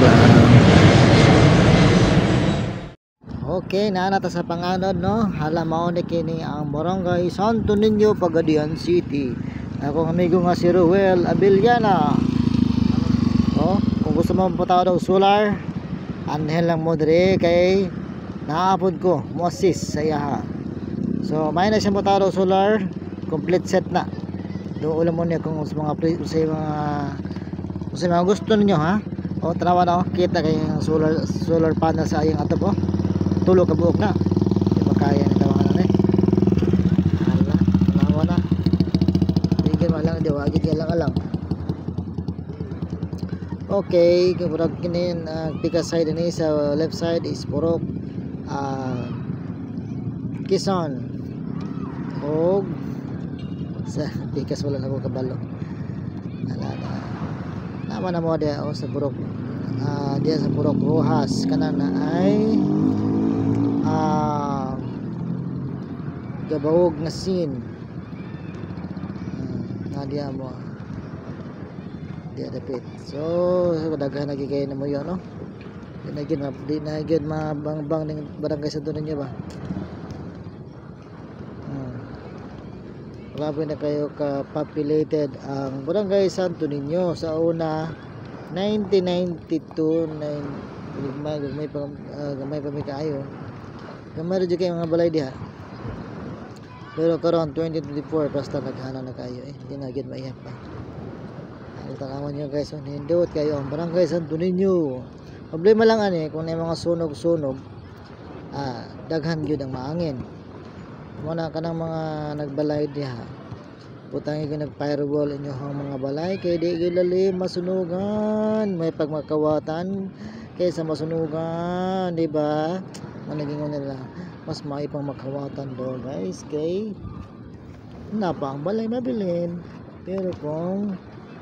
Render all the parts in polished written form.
lang. Okay, naanata sa panganod, no? Hala mao ni kini ang Barangay Santo Niño, Pagadian City. Akong amigo nga si Ruel Abiliana. Oh, kung gusto mo punta daw solar, anhel lang mo dire kay naapod ko mo assist sa iya. So may na siyang punta daw solar, complete set na. Do ulam mo niya kung sa mga mga gusto ninyo, ha? O tanawa na, kita kay solar panel sa ayang atop, oh. Tulo ka buok na. Di ba kaya ni tawanan eh. Hala, tanawa na. Tigil mo lang, di wagid ka lang. Okay, kapag kinin pika side ni sa left side is purok Quezon. Og sa pikas wala na ko kabalo. Ala na. Naman na mo dia o sa purok dia sa purok Rojas kanan na ay Gabaog na scene. Nadia mo dia dapit. So daghan lagi kayo na mo yun, no? Di na gid mabang ning barangay sa dunon niya ba. Grabe na kayo ka-populated ang Barangay Santo Niño. Sa una 1992 gamay pa may kaayo. Gamay rin kayo mga balay diha. Pero karon 2024 basta naghana na kayo eh. Di na gid maiyak pa. Tanawan nyo guys, nindot kayo ang Barangay Santo Niño. Problema lang ani kung may mga sunog daghan gyud ang maangin. Muna ka ng mga nagbalay diha, putang yung nag-fireball inyong mga balay kay di lalim masunugan, may pagmakawatan kaysa masunugan, di ba? Managing nila mas maipang makawatan do guys, kay napa ang balay mabilin, pero kung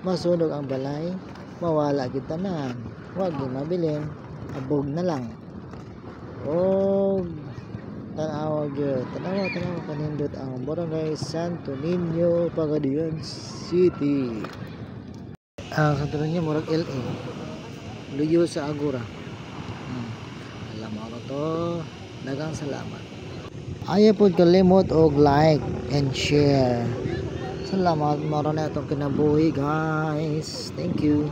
masunog ang balay mawala kita na, wag din mabilin, abog na lang. Tanawa kanindot ang Barangay Santo Niño, Pagadian City. Ang Santo Niño murag LA, luyo sa Agora. Alam mo to, dagang salamat. Ayaw po kalimot og like and share. Salamat, maro na itong kinabuhi guys. Thank you.